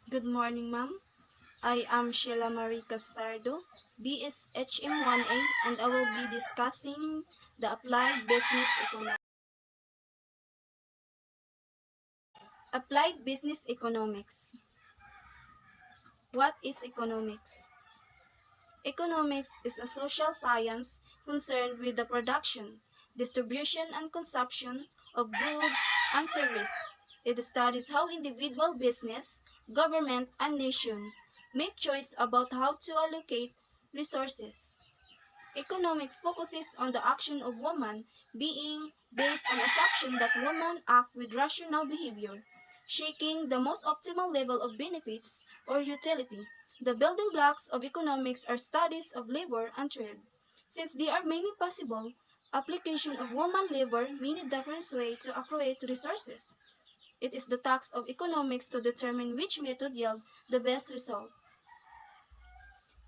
Good morning, ma'am. I am Sheila Marie Castardo, BSHM1A, and I will be discussing the Applied Business Economics. Applied Business Economics. What is economics? Economics is a social science concerned with the production, distribution, and consumption of goods and services. It studies how individual business, government, and nation make choice about how to allocate resources. Economics focuses on the action of woman being based on assumption that women act with rational behavior, seeking the most optimal level of benefits or utility. The building blocks of economics are studies of labor and trade. Since there are many possible application of woman labor, many different ways to accrue resources. It is the task of economics to determine which method yield the best result.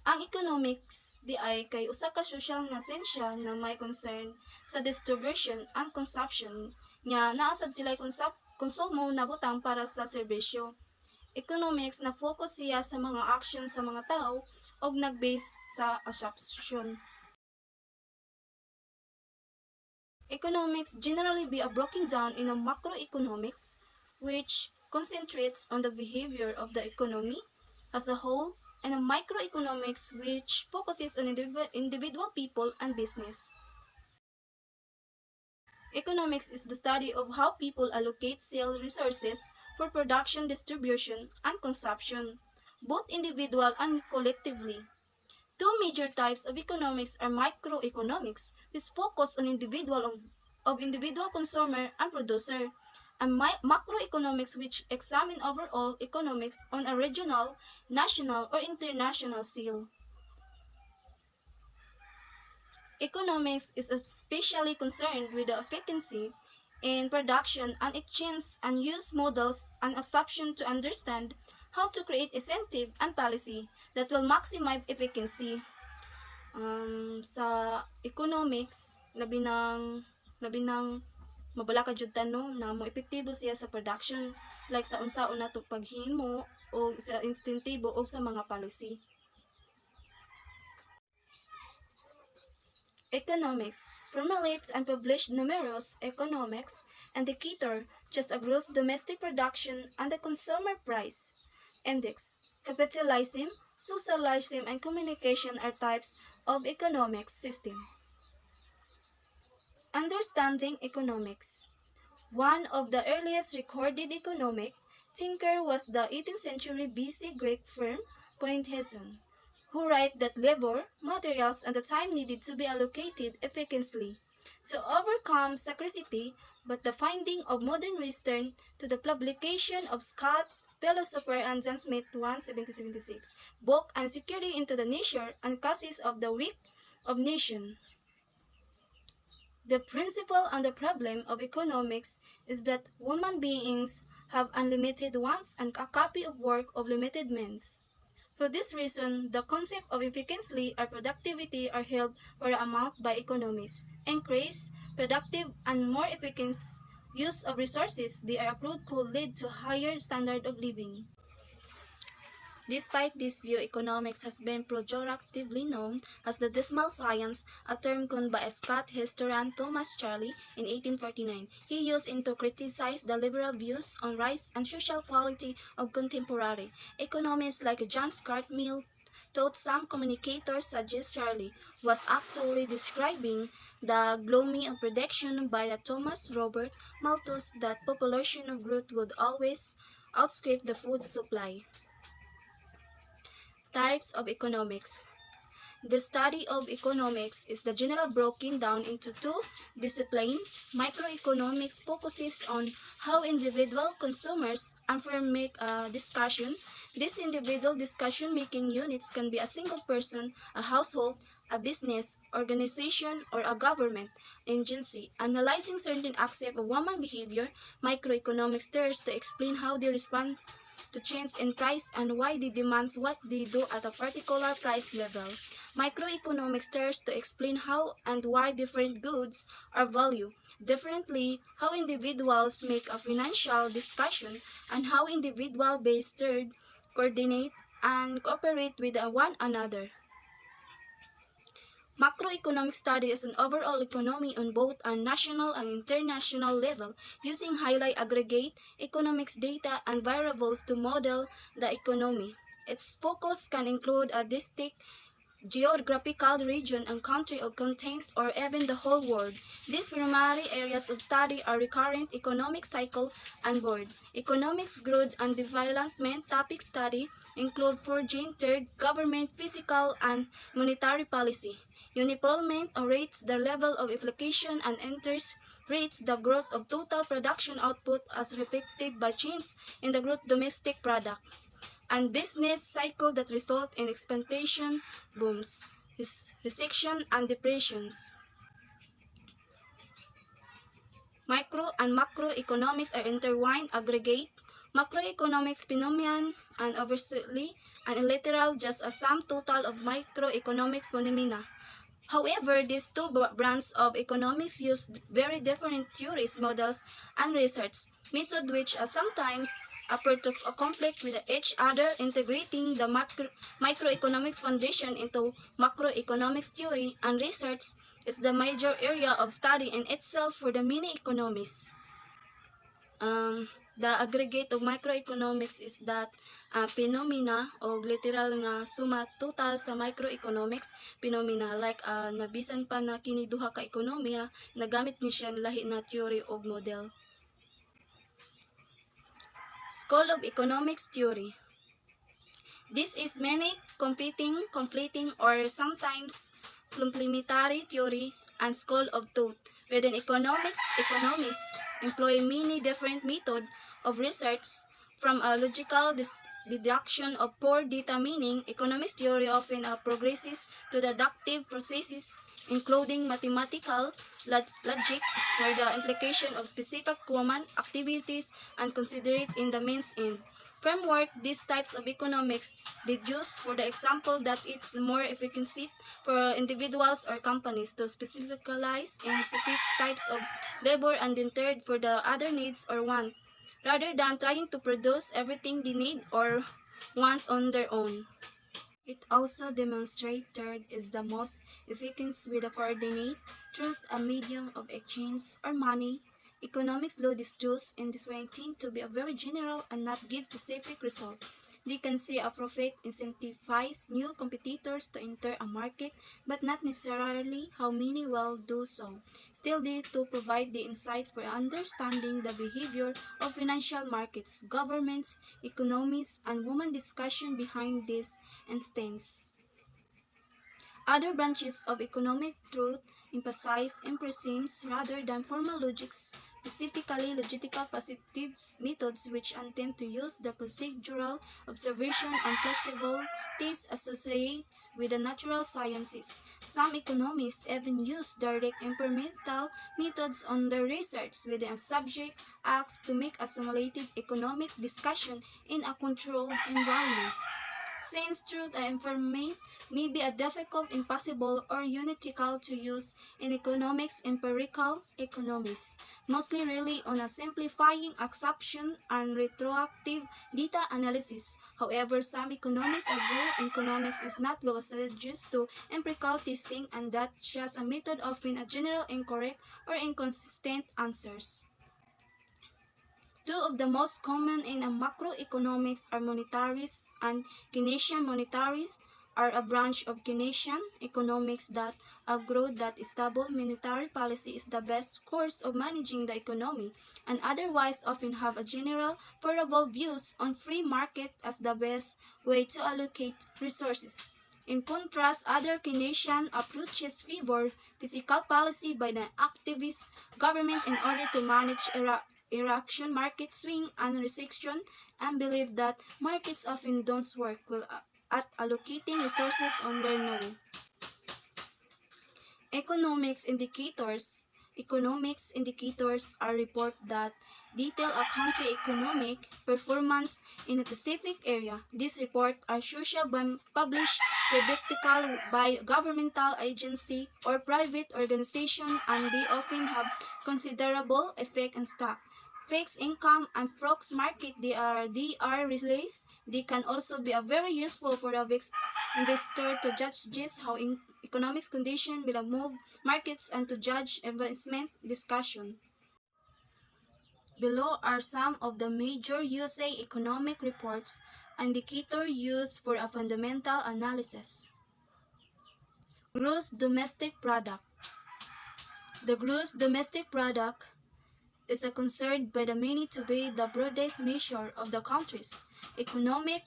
Ang economics di ay kay usa ka social nga siyensya na may concern sa distribution and consumption nga naasad sila konsumo nabutang para sa serbisyo. Economics na focus siya sa mga action sa mga tao og nag-base sa assumption. Economics generally be a broken down in a macroeconomics which concentrates on the behavior of the economy as a whole and a microeconomics which focuses on individual people and business. Economics is the study of how people allocate sale resources for production, distribution, and consumption, both individual and collectively. Two major types of economics are microeconomics, which focus on individual consumer and producer, and macroeconomics, which examine overall economics on a regional, national, or international scale. Economics is especially concerned with the efficiency in production and exchange and use models and assumption to understand how to create incentive and policy that will maximize efficiency. Sa economics, labi ng mabala ka jud tanong na mo epektibo siya sa production like sa unsaon nato paghimo o sa instintibo o sa mga policy. Economics formulates and publishes numerous economics indicators just as gross domestic production and the consumer price index. Capitalism, socialism, and communication are types of economic system. Understanding economics. One of the earliest recorded economic thinker was the 18th century BC Greek firm Pointillism, who write that labor, materials, and the time needed to be allocated efficiently to overcome scarcity, but the finding of modern return to the publication of Scott, philosopher, and John Smith 1776 book and security into the nature and causes of the weak of nation. The principle and the problem of economics is that human beings have unlimited wants and a copy of work of limited means. For this reason, the concept of efficiency or productivity are held for amount by economists. Increase, productive, and more efficient use of resources they are approved could lead to higher standard of living. Despite this view, economics has been pejoratively known as the decimal science, a term coined by Scottish historian Thomas Charley in 1849. He used it to criticize the liberal views on rights and social equality of contemporary economists like John Stuart Mill. Though some communicators suggest Charley was actually describing the gloomy prediction by Thomas Robert Malthus that population growth would always outstrip the food supply. Types of economics. The study of economics is the general broken down into two disciplines. Microeconomics focuses on how individual consumers and firms make a discussion. These individual decision-making units can be a single person, a household, a business, organization, or a government agency. Analyzing certain aspects of human behavior, microeconomics tries to explain how they respond to change in price and why they demand what they do at a particular price level. Microeconomics tries to explain how and why different goods are valued differently, how individuals make a financial discussion, and how individual-based trade coordinate, and cooperate with one another. Macroeconomic study is an overall economy on both a national and international level, using highly aggregate economics data and variables to model the economy. Its focus can include a distinct geographical region and country of content, or even the whole world. These primary areas of study are recurrent economic cycle and board. Economics, growth, and development topic study include foreign trade, government, fiscal, and monetary policy. Unemployment rates the level of inflation and interest rates the growth of total production output as reflected by change in the gross domestic product, and business cycle that result in expansion, booms, recession, and depressions. Micro and macroeconomics are intertwined aggregate. Macroeconomics phenomenon and overtly and literal just a sum total of microeconomics phenomena. However, these two branches of economics use very different theories, models, and research methods which sometimes appear to conflict with each other. Integrating the microeconomics foundation into macroeconomics theory and research is the major area of study in itself for the many economists. The aggregate of microeconomics is that phenomena o literal nga suma total sa microeconomics phenomena, like nabisan pa na kini duha ka ekonomiya, nagamit ni siya lahi na theory o model. School of Economics Theory. This is many competing, conflicting, or sometimes complementary theory and school of thought. Within economics, economists employ many different methods of research, from a logical deduction of poor data meaning. Economics theory often progresses to deductive processes, including mathematical logic, where the implication of specific human activities and considered in the means end framework. These types of economics deduce, for the example, that it's more efficiency for individuals or companies to specialize in specific types of labor and then third for the other needs or want, rather than trying to produce everything they need or want on their own. It also demonstrates third is the most efficient with a coordinate through a medium of exchange or money. Economics law discuss in this way tend to be a very general and not give specific result. They can see a profit incentivize new competitors to enter a market, but not necessarily how many will do so. Still, they to provide the insight for understanding the behavior of financial markets, governments, economies, and women discussion behind this instance. Other branches of economic truth emphasize empiricism rather than formal logics, specifically logical positive methods which attempt to use the procedural observation and plausible tests associated with the natural sciences. Some economists even use direct experimental methods on their research with the subject asked to make a simulated economic discussion in a controlled environment. Since truth and information may be a difficult, impossible, or unethical to use in economics, empirical economics mostly rely on a simplifying assumption and retroactive data analysis. However, some economists argue economics is not well suited to empirical testing and that just a method often a general incorrect or inconsistent answers. Two of the most common in macroeconomics are monetaries and Keynesian. Monetaries are a branch of Keynesian economics that agree that stable monetary policy is the best course of managing the economy, and otherwise often have a general favorable views on free market as the best way to allocate resources. In contrast, other Keynesian approaches favor fiscal policy by the activist government in order to manage interaction, market swing, and recession, and believe that markets often don't work well at allocating resources on their own. Economics indicators are report that detail a country economic performance in a specific area. These reports are usually published periodically by governmental agency or private organization, and they often have considerable effect on stock fixed income and forex market, they are relays. They can also be a very useful for the investor to judge just how economic condition will move markets and to judge investment discussion. Below are some of the major USA economic reports indicator used for a fundamental analysis. Gross domestic product. The gross domestic product is considered by the many to be the broadest measure of the country's economic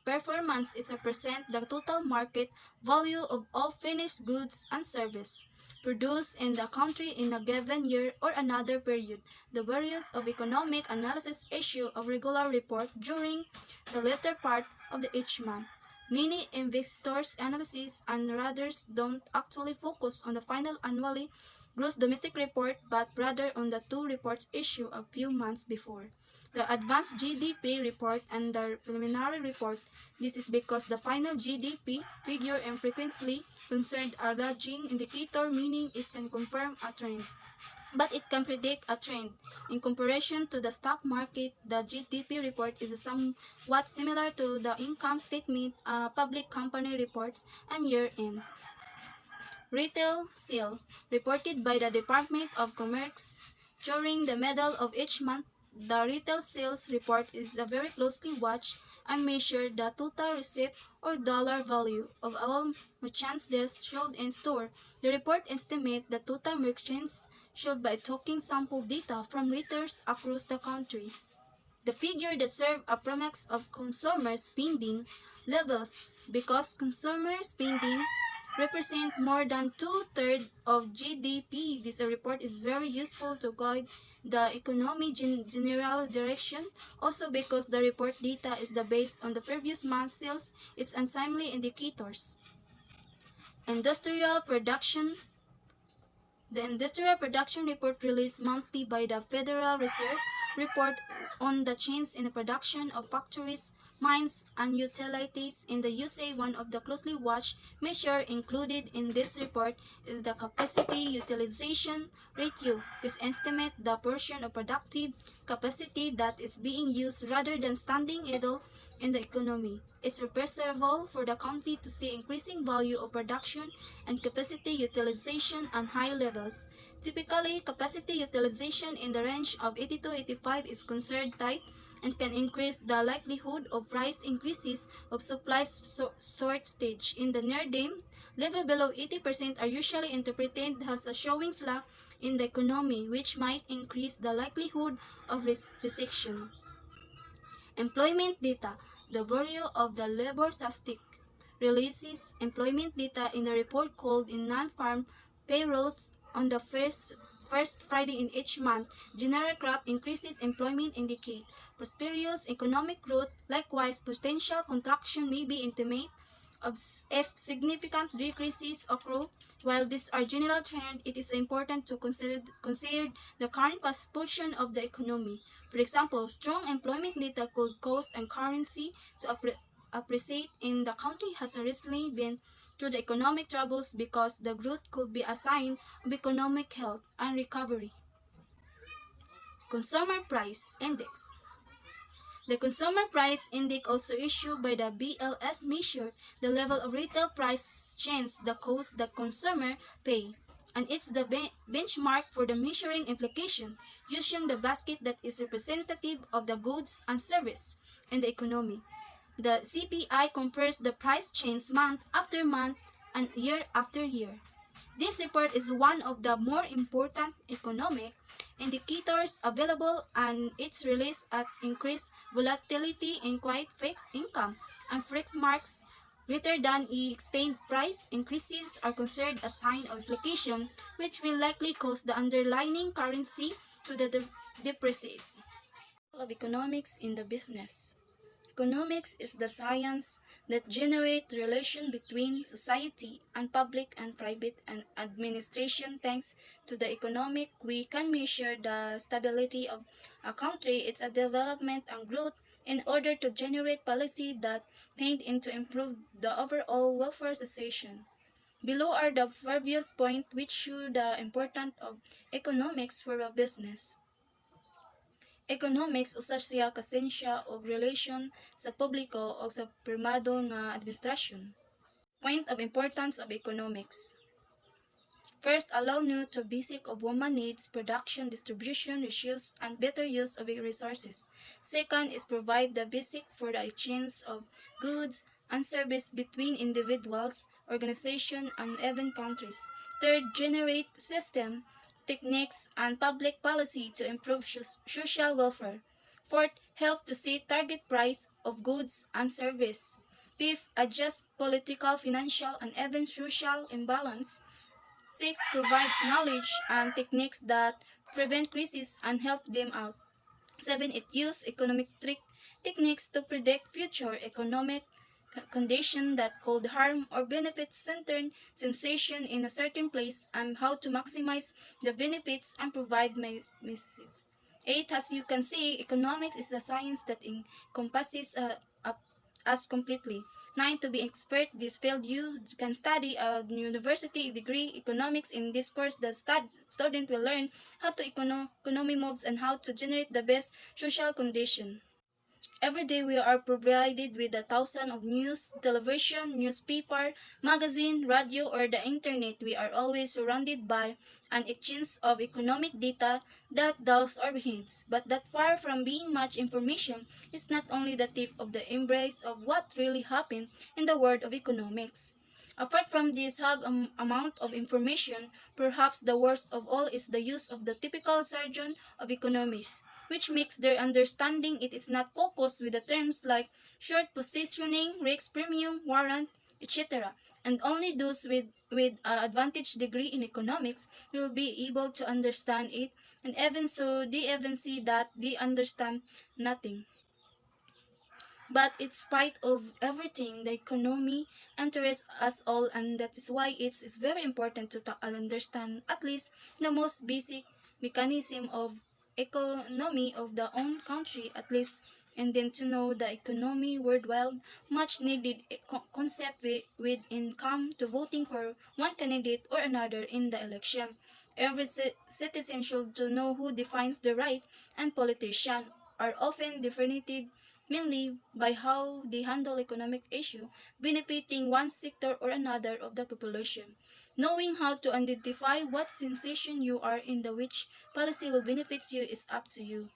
performance. It represents the total market value of all finished goods and services produced in the country in a given year or another period. The various of economic analysis issue a regular report during the latter part of each month. Many investors' analysis and raters don't actually focus on the final annually gross domestic report but rather on the two reports issued a few months before, the advanced GDP report and the preliminary report. This is because the final GDP figure infrequently concerned a lagging indicator, meaning it can confirm a trend, but it can predict a trend. In comparison to the stock market, the GDP report is somewhat similar to the income statement, public company reports, and year-end retail sale reported by the Department of Commerce during the middle of each month. The retail sales report is a very closely watched and measured the total receipt or dollar value of all merchandise sold in store. The report estimates the total merchandise sold by taking sample data from retailers across the country. The figure that serves a promise of consumer spending levels because consumer spending represent more than two-thirds of GDP. This report is very useful to guide the economy general direction. Also because the report data is the base on the previous month's sales, it's untimely indicators. Industrial production. The Industrial Production Report released monthly by the Federal Reserve report on the change in the production of factories, mines, and utilities in the USA. One of the closely watched measures included in this report is the capacity utilization ratio, which estimates the portion of productive capacity that is being used rather than standing idle in the economy. It's reversible for the county to see increasing value of production and capacity utilization on high levels. Typically, capacity utilization in the range of 80 to 85 is considered tight and can increase the likelihood of price increases of supply shortage. In the near term, level below 80% are usually interpreted as a showing slack in the economy, which might increase the likelihood of recession. Employment data. The Bureau of the Labor Statistics releases employment data in a report called in non-farm payrolls on the first Friday in each month. General crop increases employment indicate prosperous economic growth. Likewise, potential contraction may be intimate if significant decreases occur. While these are general trends, it is important to consider the current position of the economy. For example, strong employment data could cause a currency to appreciate in the country has recently been through the economic troubles because the growth could be a sign of economic health and recovery. Consumer Price Index. The Consumer Price Index, also issued by the BLS, measures the level of retail price change, the cost the consumer pay, and it's the benchmark for the measuring inflation, using the basket that is representative of the goods and service in the economy. The CPI compares the price change month after month and year after year. This report is one of the more important economic indicators available, and its release at increased volatility in quite fixed income and fixed marks greater than explained price increases are considered a sign of inflation, which will likely cause the underlying currency to depreciate. Of economics in the business. Economics is the science that generates relation between society and public and private and administration. Thanks to the economic, we can measure the stability of a country, its development and growth in order to generate policy that tend to improve the overall welfare situation. Below are the previous points which show the importance of economics for a business. Economics usa siya ka siyensya og relasyon sa publiko o sa pirmado nga administrasyon. Point of importance of economics. First, allow you to basic of woman needs, production, distribution, reuse, and better use of resources. Second is provide the basic for the exchange of goods and service between individuals, organizations, and even countries. Third, generate system, techniques, and public policy to improve social welfare. Fourth, help to set target price of goods and service. Fifth, adjust political, financial, and even social imbalance. 6. Provides knowledge and techniques that prevent crises and help them out. 7. It uses economic techniques to predict future economic conditions that could harm or benefit certain sensation in a certain place and how to maximize the benefits and provide missive. 8. As you can see, economics is a science that encompasses us completely. 9. To be expert this field, you can study a university degree economics. In this course, the student will learn how to economy moves and how to generate the best social condition. Every day we are provided with a thousand of news, television, newspaper, magazine, radio, or the internet. We are always surrounded by an exchange of economic data that dulls our heads. But that far from being much information is not only the tip of the embrace of what really happened in the world of economics. Apart from this hug amount of information, perhaps the worst of all is the use of the typical jargon of economics, which makes their understanding it is not focused with the terms like short positioning, risk premium, warrant, etc. And only those with advantage degree in economics will be able to understand it, and even so, they even see that they understand nothing. But in spite of everything, the economy interests us all, and that is why it is very important to understand at least the most basic mechanism of economy of the own country at least, and then to know the economy worldwide, much needed concept with income to voting for one candidate or another in the election. Every citizen should to know who defines the right, and politicians are often differentiated mainly by how they handle economic issue benefiting one sector or another of the population. Knowing how to identify what sensation you are in the which policy will benefit you is up to you.